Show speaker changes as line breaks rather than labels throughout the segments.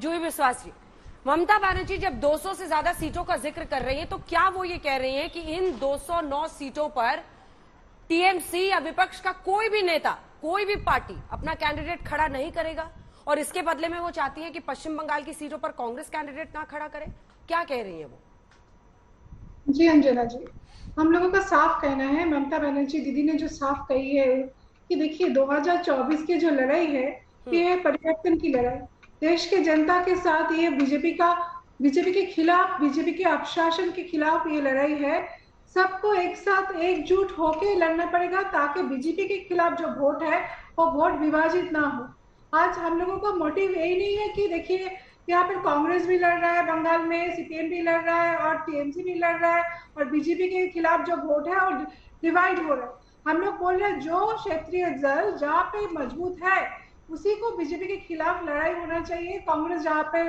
जूही विश्वास जी, ममता बनर्जी जब 200 से ज्यादा सीटों का जिक्र कर रही है तो क्या वो ये कह रही हैं कि इन 209 सीटों पर टीएमसी या विपक्ष का कोई भी नेता, कोई भी पार्टी अपना कैंडिडेट खड़ा नहीं करेगा और इसके बदले में वो चाहती हैं कि पश्चिम बंगाल की सीटों पर कांग्रेस कैंडिडेट ना खड़ा करे? क्या कह रही है वो?
जी अंजना जी, हम लोगों का साफ कहना है, ममता बनर्जी दीदी ने जो साफ कही है कि देखिए 2024 की जो लड़ाई है ये है परिवर्तन की लड़ाई। देश के जनता के साथ ये बीजेपी के खिलाफ, बीजेपी के अपशासन के खिलाफ ये लड़ाई है। सबको एक साथ एकजुट होके लड़ना पड़ेगा ताकि बीजेपी के खिलाफ जो वोट है वो वोट विभाजित ना हो। आज हम लोगों का मोटिव यही नहीं है कि देखिए यहाँ पर कांग्रेस भी लड़ रहा है, बंगाल में सीपीएम भी लड़ रहा है और टीएमसी भी लड़ रहा है और बीजेपी के खिलाफ जो वोट है और डिवाइड हो रहा है। हम लोग बोल रहे हैं जो क्षेत्रीय दल जहाँ पे मजबूत है उसी को बीजेपी के खिलाफ लड़ाई होना चाहिए। कांग्रेस जहाँ पे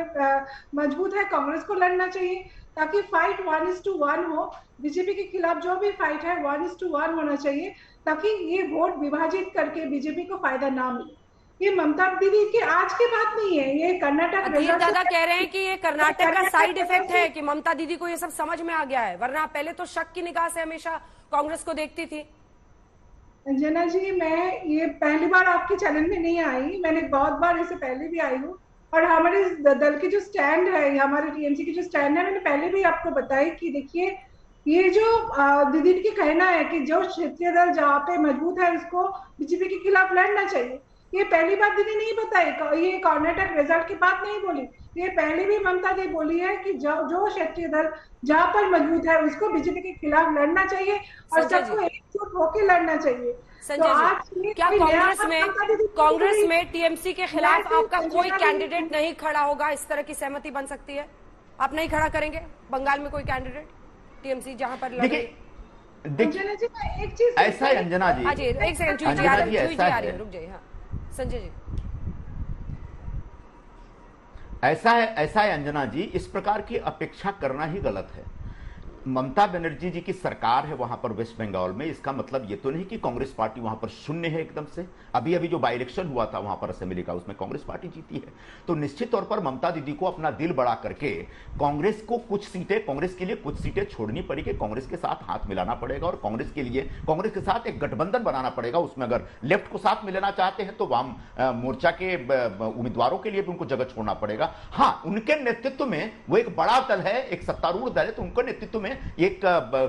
मजबूत है कांग्रेस को लड़ना चाहिए ताकि फाइट 1:1 हो। बीजेपी के खिलाफ जो भी फाइट है 1:1 होना चाहिए ताकि ये वोट विभाजित करके बीजेपी को फायदा ना मिले। ये ममता दीदी की आज की बात नहीं है, ये कर्नाटक
अधीर दादा कह रहे हैं कि ये कर्नाटक का साइड इफेक्ट है कि ममता दीदी को ये सब समझ में आ गया है, वरना पहले तो शक की निगाह से हमेशा कांग्रेस को देखती थी।
अंजना जी, मैं ये पहली बार आपके चैनल में नहीं आई, मैंने बहुत बार इससे पहले भी आई हूँ और हमारे दल की जो स्टैंड है, हमारे टीएमसी की जो स्टैंड है, मैंने पहले भी आपको बताई कि देखिए ये जो दीदी की कहना है कि जो क्षेत्रीय दल जहाँ पे मजबूत है उसको बीजेपी के खिलाफ लड़ना चाहिए, ये पहली बार दीदी नहीं बताई। ये कर्नाटक रिजल्ट की बात नहीं बोली, ये पहले भी ममता दी बोली है कि जो क्षेत्रीय दल जहाँ पर मजबूत है उसको बीजेपी के खिलाफ लड़ना चाहिए और सबको एकजुट होकर लड़ना चाहिए।
संजय जी, क्या कांग्रेस में टीएमसी के खिलाफ आपका कोई कैंडिडेट नहीं खड़ा होगा? इस तरह की सहमति बन सकती है? आप नहीं खड़ा करेंगे बंगाल में कोई कैंडिडेट टीएमसी जहां पर लड़े?
देखिए एक चीज
ऐसा है अंजना जी, हाँ जी एक सेकंड, जूही जी आ रही है, रुक जाइए। हाँ संजय जी,
ऐसा है अंजना जी, इस प्रकार की अपेक्षा करना ही गलत है। ममता बनर्जी जी की सरकार है वहां पर वेस्ट बंगाल में, इसका मतलब ये तो नहीं कि कांग्रेस पार्टी वहां पर शून्य है एकदम से। अभी अभी जो बाई इलेक्शन हुआ था वहां पर असेंबली का, उसमें कांग्रेस पार्टी जीती है। तो निश्चित तौर पर ममता दीदी को अपना दिल बड़ा करके कांग्रेस को कुछ सीटें, कांग्रेस के लिए कुछ सीटें छोड़नी पड़ेगी, कांग्रेस के साथ हाथ मिलाना पड़ेगा और कांग्रेस के लिए कांग्रेस के साथ एक गठबंधन बनाना पड़ेगा। उसमें अगर लेफ्ट को साथ में लेना चाहते हैं तो वाम मोर्चा के उम्मीदवारों के लिए भी उनको जगह छोड़ना पड़ेगा। हाँ, उनके नेतृत्व में वो एक बड़ा दल है, एक सत्तारूढ़ दल है, तो उनके नेतृत्व में एक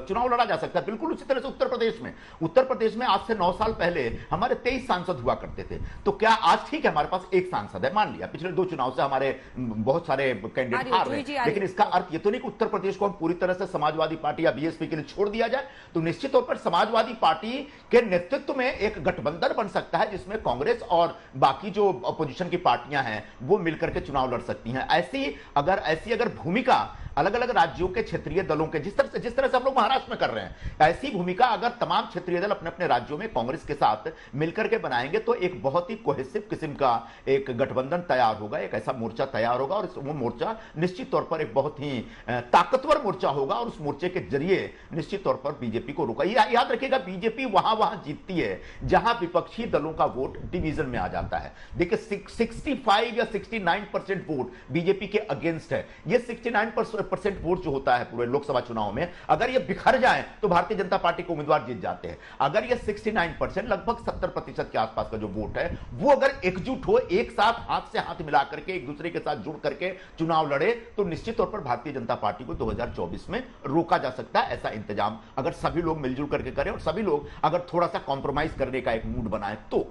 चुनाव लड़ा जा सकता है। बिल्कुल उसी तरह से उत्तर प्रदेश में आज से 9 साल पहले हमारे 23 सांसद हुआ करते थे। तो क्या आज ठीक है हमारे पास एक सांसद है, मान लिया पिछले 2 चुनाव से हमारे बहुत सारे कैंडिडेट हार रहे हैं, लेकिन इसका अर्थ ये तो नहीं कि उत्तर प्रदेश को हम पूरी तरह से समाजवादी पार्टी या बीएसपी के लिए छोड़ दिया जाए। तो निश्चित तौर पर समाजवादी पार्टी के नेतृत्व में एक गठबंधन बन सकता है जिसमें कांग्रेस और बाकी जो अपोजिशन की पार्टियां हैं वो मिलकर के चुनाव लड़ सकती हैं। ऐसी अगर भूमिका अलग अलग राज्यों के क्षेत्रीय दलों के जिस तरह से हम लोग महाराष्ट्र में कर रहे हैं, ऐसी भूमिका अगर तमाम क्षेत्रीय दल अपने अपने राज्यों में कांग्रेस के साथ मिलकर के बनाएंगे तो एक बहुत ही कोहेसिव किस्म का एक गठबंधन तैयार होगा, एक ऐसा मोर्चा तैयार होगा और वो मोर्चा निश्चित तौर पर एक बहुत ही ताकतवर मोर्चा होगा और उस मोर्चे के जरिए निश्चित तौर पर बीजेपी को रोका। याद रखिएगा, बीजेपी वहां जीतती है जहां विपक्षी दलों का वोट डिवीजन में आ जाता है। देखिए 65 या 69% वोट बीजेपी के अगेंस्ट है। ये 69% वोट जो होता है पूरे लोकसभा चुनाव में, अगर ये बिखर जाए तो भारतीय जनता पार्टी के उम्मीदवार जीत जाते हैं। अगर ये 69%, लगभग 70% के आसपास का जो वोट है वो अगर एकजुट हो, एक साथ हाथ से हाथ मिला करके एक दूसरे के साथ जुड़ करके चुनाव लड़े तो निश्चित तौर पर भारतीय जनता पार्टी को 2024 में रोका जा सकता है। ऐसा इंतजाम अगर सभी लोग मिलजुल करके करें और सभी लोग अगर थोड़ा सा कॉम्प्रोमाइज करने का एक मूड बनाए तो।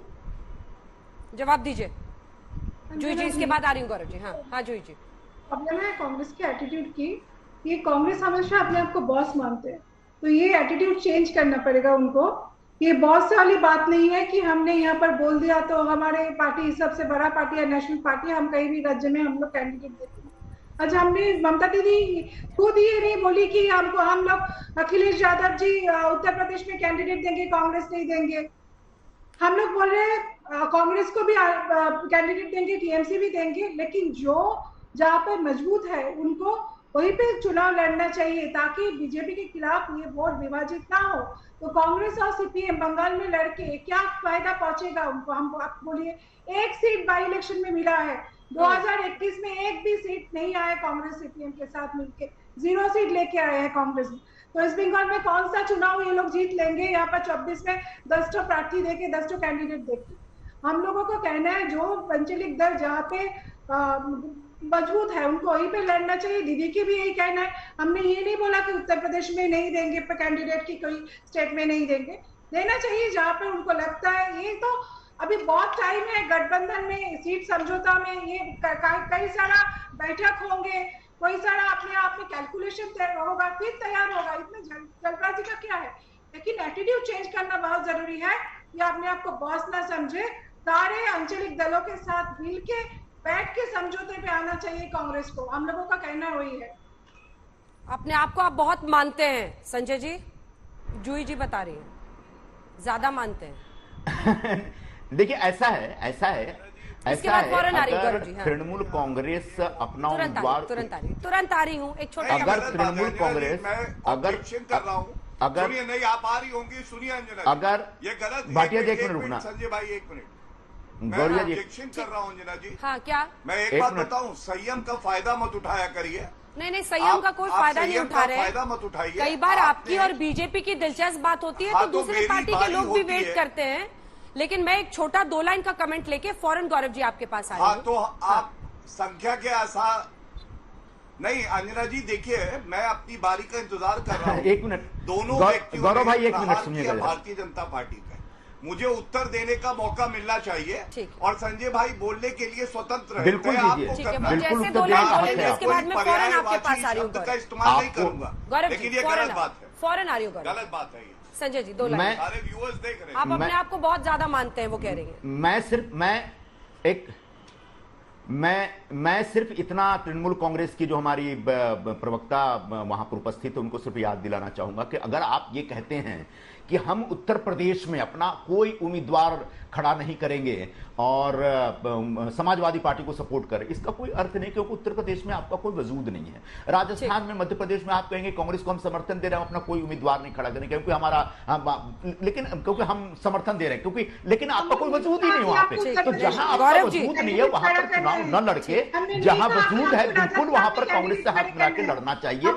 जवाब दीजिए जूही जी, इसके बाद आ रही हूँ गौरव जी। हाँ जूही जी,
प्रॉब्लम है कांग्रेस के एटीट्यूड की। ये कांग्रेस हमेशा अपने आप को बॉस मानते हैं, तो ये एटीट्यूड चेंज करना पड़ेगा उनको। ये बॉस वाली बात नहीं है कि हमने यहाँ पर बोल दिया तो हमारे पार्टी सबसे बड़ा पार्टी है, नेशनल पार्टी, हम कहीं भी राज्य में हम लोग कैंडिडेट देते हैं। आज हमने ममता दीदी खुद ये नहीं बोली कि हम लोग अखिलेश यादव जी उत्तर प्रदेश में कैंडिडेट देंगे, कांग्रेस नहीं देंगे। हम लोग बोल रहे हैं कांग्रेस को भी कैंडिडेट देंगे, टीएमसी भी देंगे, लेकिन जो जहाँ पर मजबूत है उनको वहीं पे चुनाव लड़ना चाहिए ताकि बीजेपी के खिलाफ ये वोट विभाजित ना हो। तो कांग्रेस और सीपीएम बंगाल में लड़के क्या फायदा पहुंचेगा उनको? हम आप बोलिए, एक सीट बाई इलेक्शन में मिला है, 2021 में एक भी सीट नहीं आया कांग्रेस सीपीएम के साथ मिलके, 0 सीट लेके आए हैं कांग्रेस। तो इस बंगाल में कौन सा चुनाव ये लोग जीत लेंगे? यहाँ पर 24 में 10 प्रार्थी देके 10 कैंडिडेट देके। हम लोगों को कहना है जो पंचलिक दल जहाँ पे मजबूत है उनको वहीं पे लड़ना चाहिए। दीदी की भी यही कहना है। हमने ये नहीं बोला कि उत्तर प्रदेश में नहीं देंगे कैंडिडेट की, कोई स्टेट में नहीं देंगे, देना चाहिए जहाँ पे उनको लगता है। ये तो अभी बहुत टाइम है, गठबंधन में सीट समझौता में ये कई सारा बैठक होंगे, कोई सारा अपने आप में कैलकुलेशन होगा, फिर तैयार होगा। इतने जल्दबाजी का क्या है? लेकिन एटीट्यूड चेंज करना बहुत जरूरी है। या अपने आप को बॉस ना समझे, सारे आंचलिक दलों के साथ मिलके बैठ के समझौते पे आना चाहिए कांग्रेस को। हम लोगों का कहना वही है।
अपने आप को आप बहुत मानते हैं संजय जी? जूही जी बता रही है ज्यादा मानते हैं।
देखिए ऐसा है
इसके बाद फौरन आ रही
अगर
गौरव जी, हाँ।
तृणमूल कांग्रेस अपना उम्मीदवार
तुरंत आ रही हूँ। एक छोटा
अगर तृणमूल कांग्रेस अगर
कर रहा हूँ,
अगर
सुनिए, नहीं आप आ रही होंगी, सुनिए अंजना जी,
अगर
ये गलत।
भाटिया जी एक मिनट रुकना,
संजय भाई एक मिनट,
गौरिया जी
ऑब्जेक्शन कर रहा हूँ अंजना जी।
हाँ क्या?
मैं एक बात बताऊं, संयम का फायदा मत उठाया करिए।
नहीं संयम का कोई फायदा नहीं उठा रहे।
फायदा मत उठाइए।
कई बार आपकी और बीजेपी की दिलचस्प बात होती है तो दूसरी पार्टी के लोग भी वेट करते हैं। लेकिन मैं एक छोटा 2 लाइन का कमेंट लेके फौरन गौरव जी आपके पास आ रही हूँ।
तो आप संख्या के आसार नहीं अंजना जी, देखिए मैं अपनी बारी का इंतजार कर रहा हूँ।
एक मिनट
दोनों व्यक्तियों
गौरव भाई,
ने
एक मिनट सुनिएगा।
भारतीय जनता पार्टी का मुझे उत्तर देने का मौका मिलना चाहिए और संजय भाई बोलने के लिए स्वतंत्र है।
बिल्कुल
ठीक है, वो जैसे 2 लाइन बोलेंगे उसके बाद मैं फौरन आपके पास आ रही हूँ।
का इस्तेमाल नहीं करूंगा
गौरव
लेकिन
जी
ये गलत बात है,
फौरन आ रही हूँ।
गलत बात है ये।
संजय जी 2 लाइन।
सारे व्यूअर्स देख रहे हैं।
आप अपने आप को बहुत ज्यादा मानते हैं वो कह रही है।
मैं सिर्फ इतना तृणमूल कांग्रेस की जो हमारी प्रवक्ता वहां पर उपस्थित है उनको सिर्फ याद दिलाना चाहूंगा कि अगर आप ये कहते हैं कि हम उत्तर प्रदेश में अपना कोई उम्मीदवार खड़ा नहीं करेंगे और समाजवादी पार्टी को सपोर्ट करें, इसका कोई अर्थ नहीं, क्योंकि उत्तर प्रदेश में आपका कोई वजूद नहीं है। राजस्थान में, मध्य प्रदेश में आप कहेंगे कांग्रेस को हम समर्थन दे रहे हैं, अपना कोई उम्मीदवार नहीं खड़ा करेंगे क्योंकि क्योंकि हम समर्थन दे रहे हैं, क्योंकि लेकिन आपका कोई वजूद ही नहीं वहां पे। तो जहां आपका वजूद नहीं है वहां पर चुनाव न लड़के, जहां वजूद है बिल्कुल वहां पर कांग्रेस से हाथ मिला के लड़ना चाहिए।